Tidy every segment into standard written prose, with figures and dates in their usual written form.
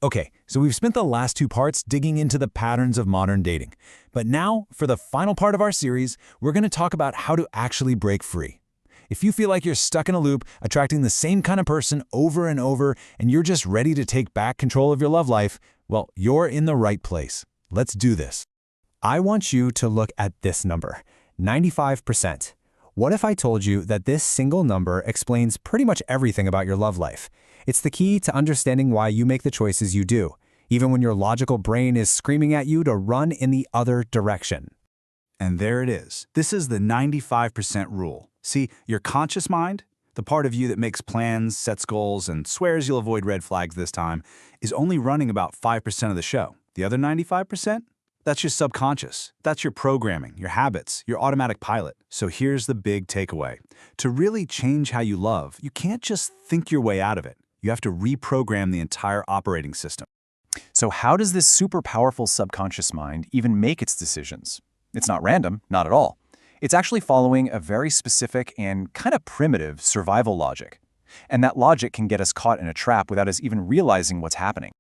Okay, so we've spent the last two parts digging into the patterns of modern dating. But now, for the final part of our series, we're going to talk about how to actually break free. If you feel like you're stuck in a loop, attracting the same kind of person over and over, and you're just ready to take back control of your love life, well, you're in the right place. Let's do this. I want you to look at this number, 95%. What if I told you that this single number explains pretty much everything about your love life? It's the key to understanding why you make the choices you do, even when your logical brain is screaming at you to run in the other direction. And there it is. This is the 95% rule. See, your conscious mind, the part of you that makes plans, sets goals, and swears you'll avoid red flags this time, is only running about 5% of the show. The other 95%? That's your subconscious. That's your programming, your habits, your automatic pilot. So here's the big takeaway. To really change how you love, you can't just think your way out of it. You have to reprogram the entire operating system. So how does this super powerful subconscious mind even make its decisions? It's not random, not at all. It's actually following a very specific and kind of primitive survival logic. And that logic can get us caught in a trap without us even realizing what's happening.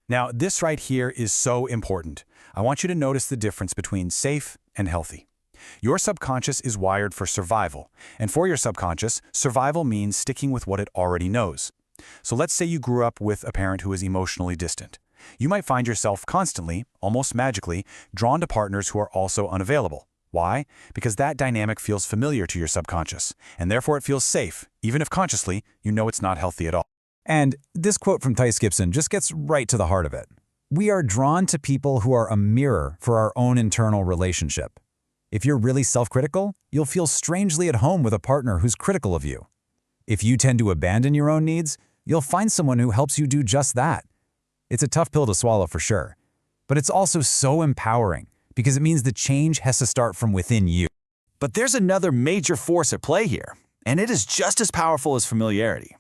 Now, this right here is so important. I want you to notice the difference between safe and healthy. Your subconscious is wired for survival, and for your subconscious, survival means sticking with what it already knows. So let's say you grew up with a parent who is emotionally distant. You might find yourself constantly, almost magically, drawn to partners who are also unavailable. Why? Because that dynamic feels familiar to your subconscious, and therefore it feels safe, even if consciously you know it's not healthy at all. And this quote from Tice Gibson just gets right to the heart of it. We are drawn to people who are a mirror for our own internal relationship. If you're really self-critical, you'll feel strangely at home with a partner who's critical of you. If you tend to abandon your own needs, you'll find someone who helps you do just that. It's a tough pill to swallow for sure, but it's also so empowering because it means the change has to start from within you. But there's another major force at play here, and it is just as powerful as familiarity.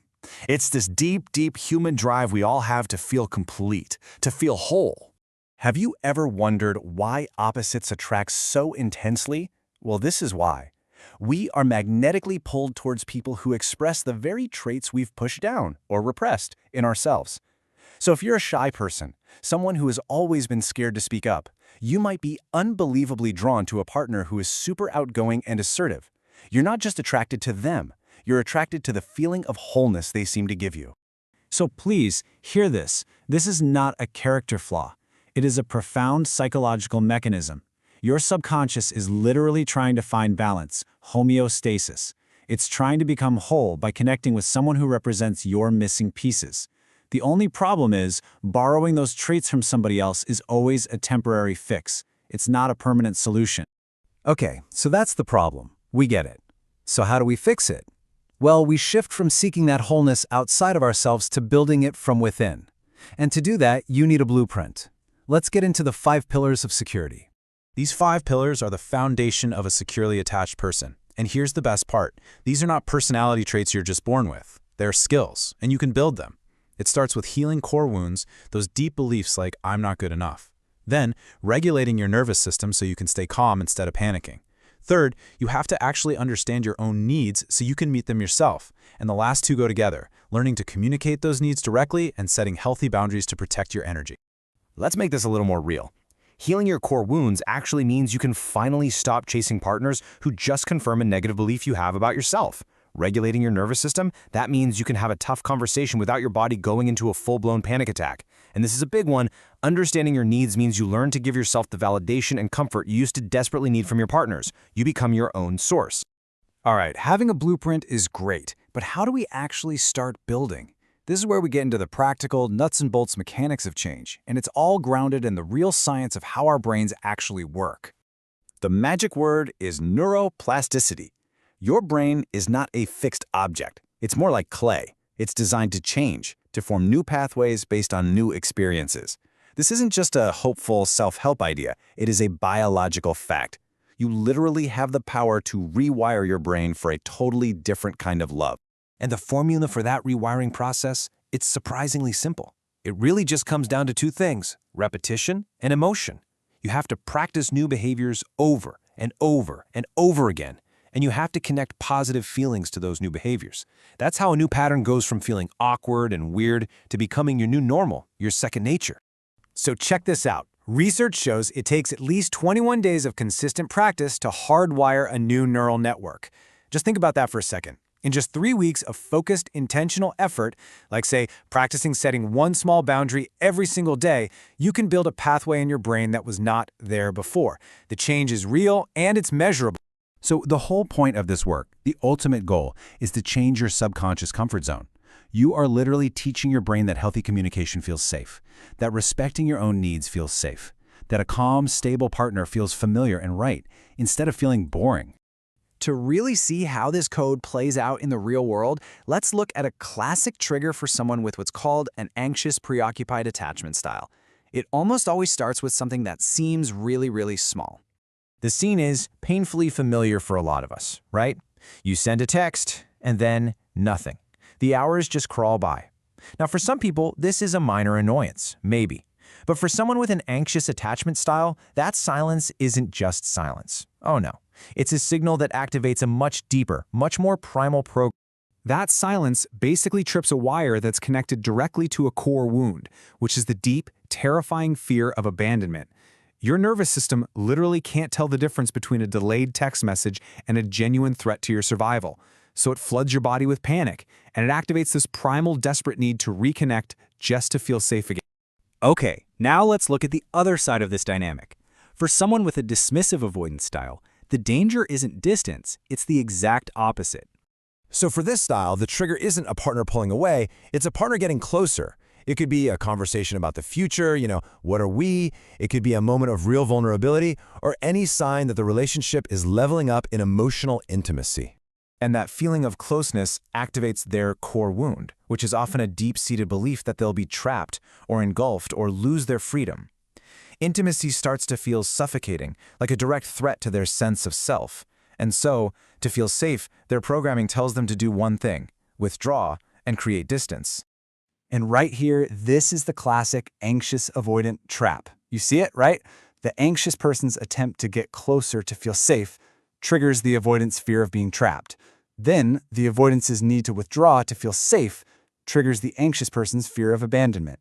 It's this deep, deep human drive we all have to feel complete, to feel whole. Have you ever wondered why opposites attract so intensely? Well, this is why. We are magnetically pulled towards people who express the very traits we've pushed down or repressed in ourselves. So if you're a shy person, someone who has always been scared to speak up, you might be unbelievably drawn to a partner who is super outgoing and assertive. You're not just attracted to them, you're attracted to the feeling of wholeness they seem to give you. So please, hear this. This is not a character flaw. It is a profound psychological mechanism. Your subconscious is literally trying to find balance, homeostasis. It's trying to become whole by connecting with someone who represents your missing pieces. The only problem is, borrowing those traits from somebody else is always a temporary fix. It's not a permanent solution. Okay, so that's the problem. We get it. So how do we fix it? Well, we shift from seeking that wholeness outside of ourselves to building it from within. And to do that, you need a blueprint. Let's get into the 5 pillars of security. These 5 pillars are the foundation of a securely attached person. And here's the best part. These are not personality traits you're just born with. They're skills, and you can build them. It starts with healing core wounds, those deep beliefs like, I'm not good enough. Then, regulating your nervous system so you can stay calm instead of panicking. Third, you have to actually understand your own needs so you can meet them yourself. And the last 2 go together, learning to communicate those needs directly and setting healthy boundaries to protect your energy. Let's make this a little more real. Healing your core wounds actually means you can finally stop chasing partners who just confirm a negative belief you have about yourself. Regulating your nervous system, that means you can have a tough conversation without your body going into a full-blown panic attack. And this is a big one. Understanding your needs means you learn to give yourself the validation and comfort you used to desperately need from your partners. You become your own source. All right, having a blueprint is great, but how do we actually start building? This is where we get into the practical, nuts and bolts mechanics of change, and it's all grounded in the real science of how our brains actually work. The magic word is neuroplasticity. Your brain is not a fixed object. It's more like clay. It's designed to change, to form new pathways based on new experiences. This isn't just a hopeful self-help idea. It is a biological fact. You literally have the power to rewire your brain for a totally different kind of love. And the formula for that rewiring process, it's surprisingly simple. It really just comes down to 2 things, repetition and emotion. You have to practice new behaviors over and over and over again. and you have to connect positive feelings to those new behaviors. That's how a new pattern goes from feeling awkward and weird to becoming your new normal, your second nature. So check this out. Research shows it takes at least 21 days of consistent practice to hardwire a new neural network. Just think about that for a second. In just 3 weeks of focused, intentional effort, like say, practicing setting one small boundary every single day, you can build a pathway in your brain that was not there before. The change is real and it's measurable. So the whole point of this work, the ultimate goal, is to change your subconscious comfort zone. You are literally teaching your brain that healthy communication feels safe, that respecting your own needs feels safe, that a calm, stable partner feels familiar and right, instead of feeling boring. To really see how this code plays out in the real world, let's look at a classic trigger for someone with what's called an anxious preoccupied attachment style. It almost always starts with something that seems really small. The scene is painfully familiar for a lot of us, right? You send a text, and then nothing. The hours just crawl by. Now, for some people, this is a minor annoyance, maybe. But for someone with an anxious attachment style, that silence isn't just silence. Oh no. It's a signal that activates a much deeper, much more primal program. That silence basically trips a wire that's connected directly to a core wound, which is the deep, terrifying fear of abandonment. Your nervous system literally can't tell the difference between a delayed text message and a genuine threat to your survival. So it floods your body with panic, and it activates this primal, desperate need to reconnect just to feel safe again. Okay, now let's look at the other side of this dynamic. For someone with a dismissive avoidance style, the danger isn't distance, it's the exact opposite. So for this style, the trigger isn't a partner pulling away, it's a partner getting closer. It could be a conversation about the future, what are we? It could be a moment of real vulnerability, or any sign that the relationship is leveling up in emotional intimacy. And that feeling of closeness activates their core wound, which is often a deep-seated belief that they'll be trapped or engulfed or lose their freedom. Intimacy starts to feel suffocating, like a direct threat to their sense of self. And so, to feel safe, their programming tells them to do one thing: withdraw and create distance. And right here, this is the classic anxious avoidant trap. You see it, right? The anxious person's attempt to get closer to feel safe triggers the avoidant's fear of being trapped. Then, the avoidance's need to withdraw to feel safe triggers the anxious person's fear of abandonment.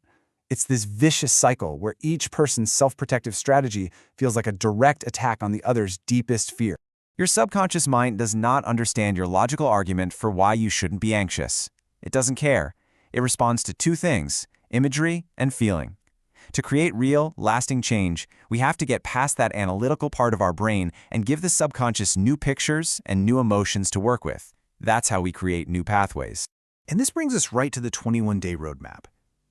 It's this vicious cycle where each person's self-protective strategy feels like a direct attack on the other's deepest fear. Your subconscious mind does not understand your logical argument for why you shouldn't be anxious. It doesn't care. It responds to two things: imagery and feeling. To create real, lasting change, we have to get past that analytical part of our brain and give the subconscious new pictures and new emotions to work with. That's how we create new pathways. And this brings us right to the 21-day roadmap.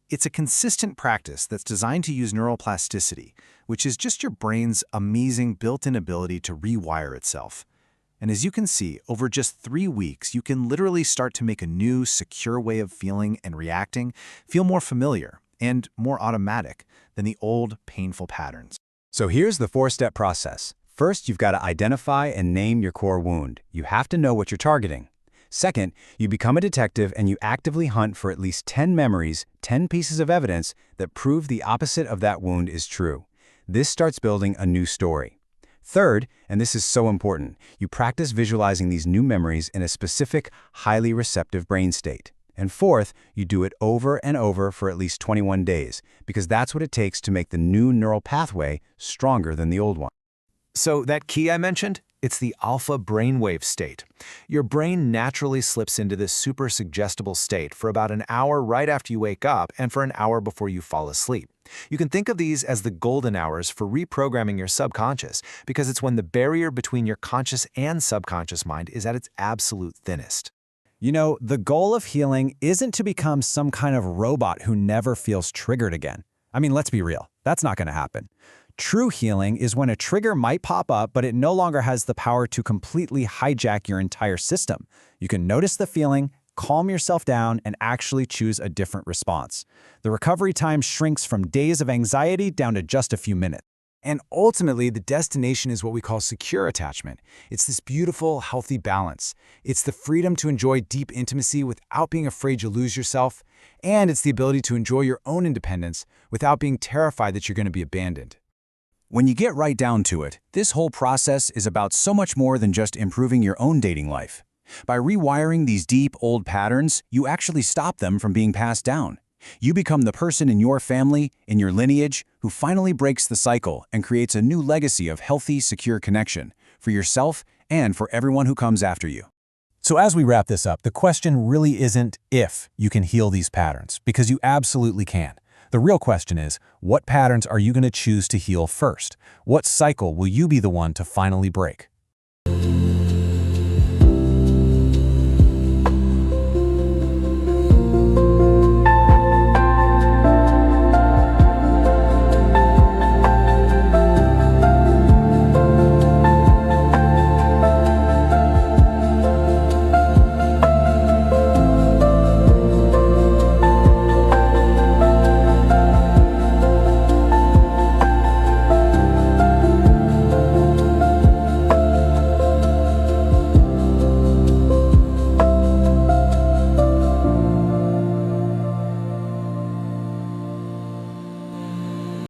It's a consistent practice that's designed to use neuroplasticity, which is just your brain's amazing built-in ability to rewire itself. And as you can see, over just 3 weeks, you can literally start to make a new, secure way of feeling and reacting feel more familiar and more automatic than the old, painful patterns. So here's the 4-step process. First, you've got to identify and name your core wound. You have to know what you're targeting. Second, you become a detective and you actively hunt for at least 10 memories, 10 pieces of evidence that prove the opposite of that wound is true. This starts building a new story. Third, and this is so important, you practice visualizing these new memories in a specific, highly receptive brain state. And fourth, you do it over and over for at least 21 days, because that's what it takes to make the new neural pathway stronger than the old one. So that key I mentioned, it's the alpha brainwave state. Your brain naturally slips into this super suggestible state for about an hour right after you wake up and for an hour before you fall asleep. You can think of these as the golden hours for reprogramming your subconscious, because it's when the barrier between your conscious and subconscious mind is at its absolute thinnest. You know, the goal of healing isn't to become some kind of robot who never feels triggered again. I mean, let's be real. That's not going to happen. True healing is when a trigger might pop up, but it no longer has the power to completely hijack your entire system. You can notice the feeling, calm yourself down, and actually choose a different response. The recovery time shrinks from days of anxiety down to just a few minutes. And ultimately, the destination is what we call secure attachment. It's this beautiful, healthy balance. It's the freedom to enjoy deep intimacy without being afraid you'll lose yourself, and it's the ability to enjoy your own independence without being terrified that you're going to be abandoned. When you get right down to it, this whole process is about so much more than just improving your own dating life. By rewiring these deep, old patterns, you actually stop them from being passed down. You become the person in your family, in your lineage, who finally breaks the cycle and creates a new legacy of healthy, secure connection for yourself and for everyone who comes after you. So as we wrap this up, the question really isn't if you can heal these patterns, because you absolutely can. The real question is, what patterns are you going to choose to heal first? What cycle will you be the one to finally break?